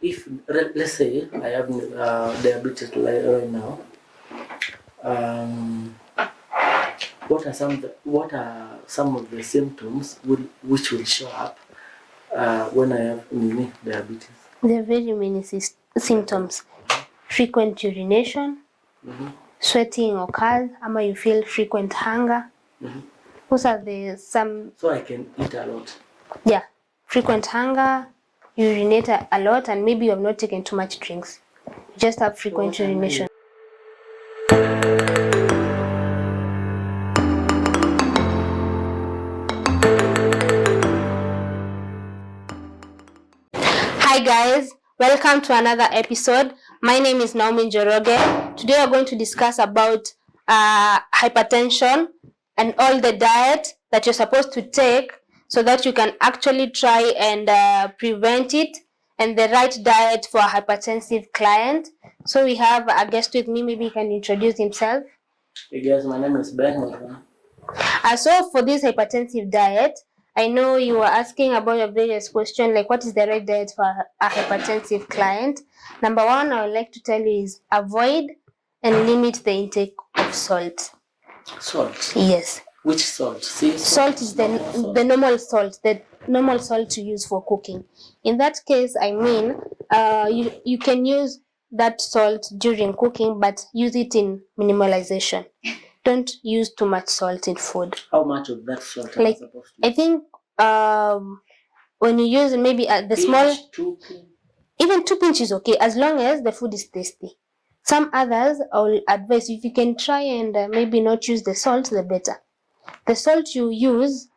if let's say I have diabetes right now, what are some of the symptoms which will show up when I have diabetes? There are very many symptoms. Frequent urination, sweating occurs, ama you feel frequent hunger. Those are some. So I can eat a lot. Yeah, frequent hunger, urinate a lot, and maybe you have not taken too much drinks. You just have frequent urination. Hi guys, welcome to another episode. My name is Naomi Njoroge. Today we're going to discuss about hypertension and all the diet that you're supposed to take so that you can actually try and prevent it, and the right diet for a hypertensive client. So we have a guest with me. Maybe he can introduce himself. Hey guys, my name is Ben. So for this hypertensive diet, I know you were asking about a various questions like what is the right diet for a hypertensive client. Number one, I would like to tell you is avoid and limit the intake of salt. Salt? Yes. Which salt? Salt is the normal salt to use for cooking. In that case, I mean, you can use that salt during cooking, but use it in minimalization. Don't use too much salt in food. How much of that salt am I supposed to use? I think when you use maybe the small, 2 pinch. Even 2 pinch is okay as long as the food is tasty. Some others I will advise if you can try and maybe not use the salt, the better. The salt you use,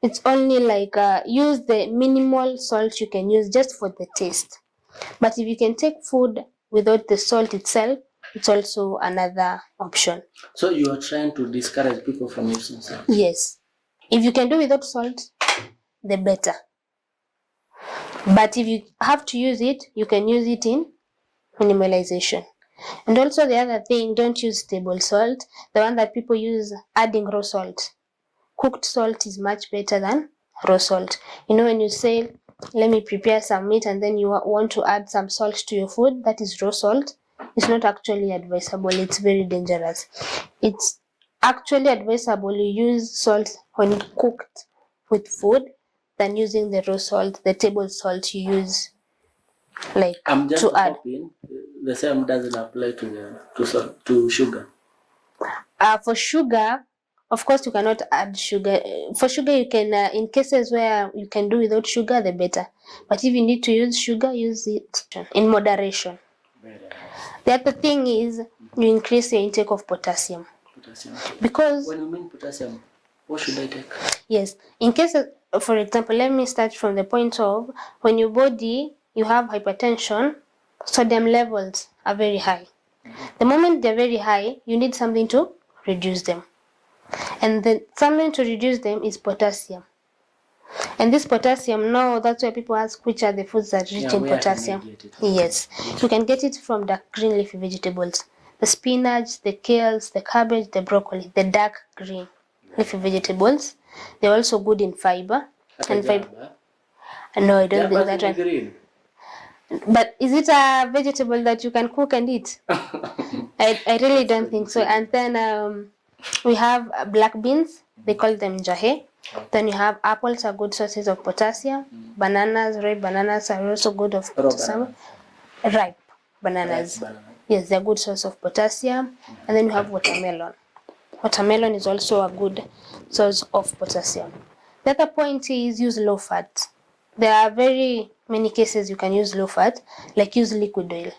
it's only like use the minimal salt you can use just for the taste. But if you can take food without the salt itself, it's also another option. So you are trying to discourage people from using salt? Yes. If you can do without salt, the better. But if you have to use it, you can use it in minimalization. And also the other thing, don't use table salt, the one that people use adding raw salt. Cooked salt is much better than raw salt. You know, when you say, let me prepare some meat and then you want to add some salt to your food, that is raw salt. It's not actually advisable. It's very dangerous. It's actually advisable you use salt when cooked with food than using the raw salt, the table salt you use like I'm just to add. Hoping the same doesn't apply to sugar. For sugar, of course, you cannot add sugar. For sugar, you can, in cases where you can do without sugar, the better. But if you need to use sugar, use it in moderation. The other thing is you increase your intake of potassium. Because when you mean potassium, what should I take? Yes, in case, for example, let me start from the point of when your body, you have hypertension, sodium levels are very high. The moment they're very high, you need something to reduce them. And the something to reduce them is potassium. And this potassium, now that's why people ask which are the foods that rich in potassium. Yes, you can get it from the green leafy vegetables. The spinach, the kales, the cabbage, the broccoli, the dark green leafy vegetables. They're also good in fiber. And fiber. No, I don't think that one. Green. But is it a vegetable that you can cook and eat? I really don't think so. And then we have black beans. They call them jahe. Then you have apples are good sources of potassium. Bananas, red bananas are also good of potassium. Ripe bananas. Yes, they're a good source of potassium. And then you have watermelon. Watermelon is also a good source of potassium. The other point is use low fat. There are very many cases you can use low fat, like use liquid oil.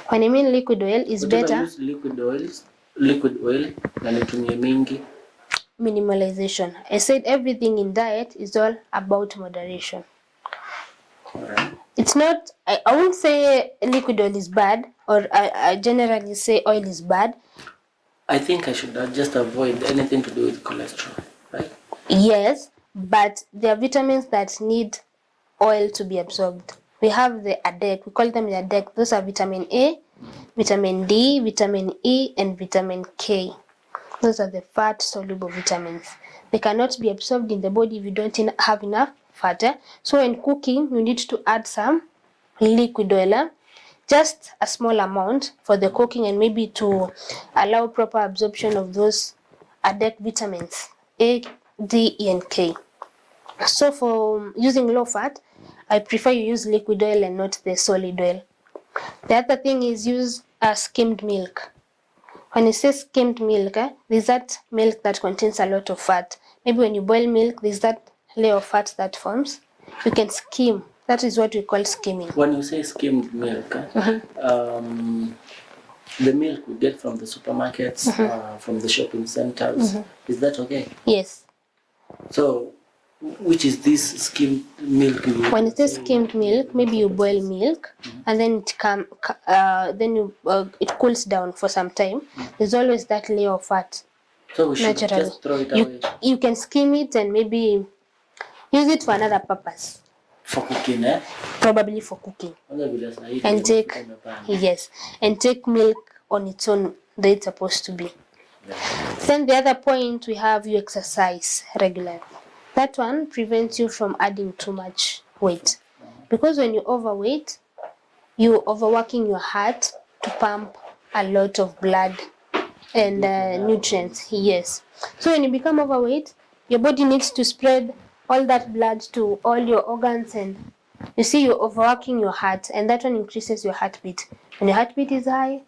When I mean liquid oil is better. Use liquid oil, na nitumie mingi. Minimalization. I said everything in diet is all about moderation. Alright. It's not, I won't say liquid oil is bad, or I generally say oil is bad. I think I should just avoid anything to do with cholesterol, right? Yes, but there are vitamins that need oil to be absorbed. We have the ADEC, we call them the ADEC. Those are vitamin A, vitamin D, vitamin E, and vitamin K. Those are the fat-soluble vitamins. They cannot be absorbed in the body if you don't have enough fat. So when cooking, you need to add some liquid oil, just a small amount for the cooking and maybe to allow proper absorption of those added vitamins A, D, E, and K. So for using low fat, I prefer you use liquid oil and not the solid oil. The other thing is use skimmed milk. When you say skimmed milk, there's that milk that contains a lot of fat. Maybe when you boil milk, there's that layer of fat that forms. You can skim. That is what we call skimming. When you say skimmed milk, the milk we get from the supermarkets, from the shopping centers, is that okay? Yes. So, which is this skimmed milk? When it is skimmed milk, maybe you boil milk and then it cools down for some time. There's always that layer of fat. So we should naturally. just throw it away You can skim it and maybe use it for another purpose. for cooking, eh? Probably for cooking. And take milk on its own that it's supposed to be. Yeah. Then the other point, we have you exercise regularly. That one prevents you from adding too much weight. Because when you're overweight, you're overworking your heart to pump a lot of blood and nutrients. Yes. So when you become overweight, your body needs to spread all that blood to all your organs, and you see you're overworking your heart, and that one increases your heartbeat. When your heartbeat is high,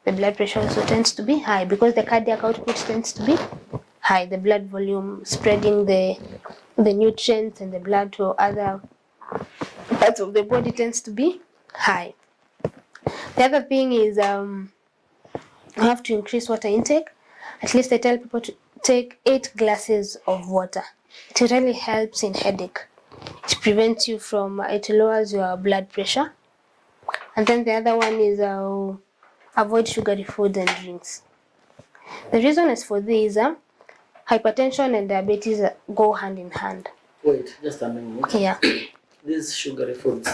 the blood pressure also tends to be high because the cardiac output tends to be high. The blood volume spreading the nutrients and the blood to other parts of the body tends to be high. The other thing is you have to increase water intake. At least I tell people to take 8 glasses of water. It really helps in headache. It prevents you from, it lowers your blood pressure. And then the other one is avoid sugary food and drinks. The reason is for this, hypertension and diabetes go hand in hand. Wait, just a minute. Yeah. These sugary foods,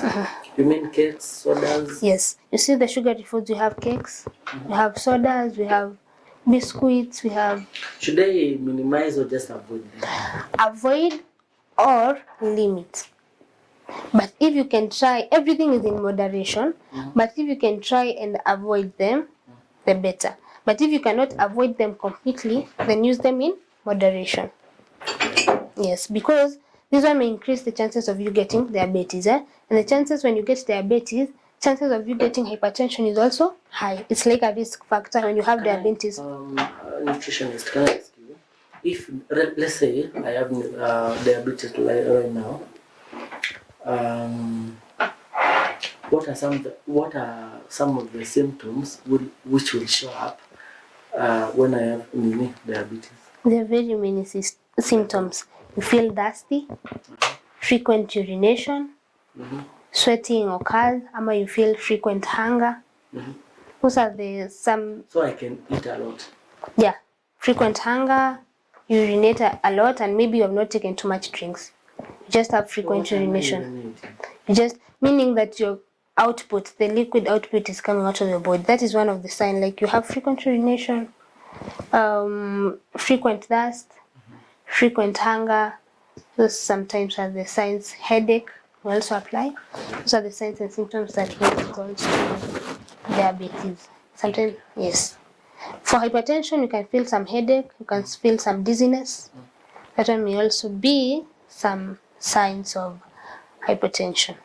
you mean cakes, sodas? Yes. You see the sugary foods, we have cakes, we have sodas, we have biscuits, we have... Should I minimize or just avoid them? Avoid or limit. But if you can try, everything is in moderation, but if you can try and avoid them, the better. But if you cannot avoid them completely, then use them in moderation. Yes, because this one may increase the chances of you getting diabetes. And the chances when you get diabetes, chances of you getting hypertension is also high. It's like a risk factor when you have diabetes. Nutritionist, can I ask you, if let's say I have diabetes right now, what are some of the symptoms which will show up when I have diabetes? There are very many symptoms. You feel dusty, frequent urination, sweating occurs, or you feel frequent hunger. Those are some. So I can eat a lot. Yeah, frequent hunger, urinate a lot, and maybe you have not taken too much drinks. You just have frequent urination. Just meaning that your output, the liquid output, is coming out of your body. That is one of the signs. Like you have frequent urination, frequent dust, frequent hunger. Those sometimes are the signs. Headache will also apply. Those are the signs and symptoms that will result to diabetes. Sometimes, yes. For hypertension, you can feel some headache, you can feel some dizziness. That one may also be some signs of hypertension.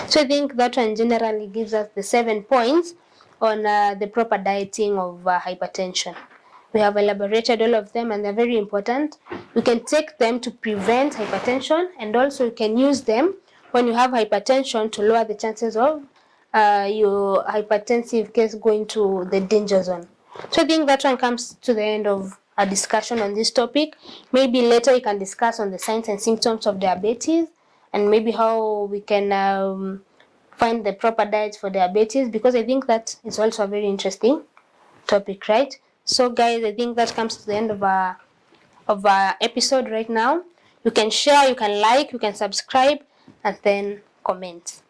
So I think that one generally gives us the 7 points on the proper dieting of hypertension. We have elaborated all of them and they're very important. We can take them to prevent hypertension, and also you can use them when you have hypertension to lower the chances of your hypertensive case going to the danger zone. So I think that one comes to the end of our discussion on this topic. Maybe later we can discuss on the signs and symptoms of diabetes and maybe how we can find the proper diet for diabetes, because I think that is also a very interesting topic, right? So guys, I think that comes to the end of our episode right now. You can share, you can like, you can subscribe, and then comment.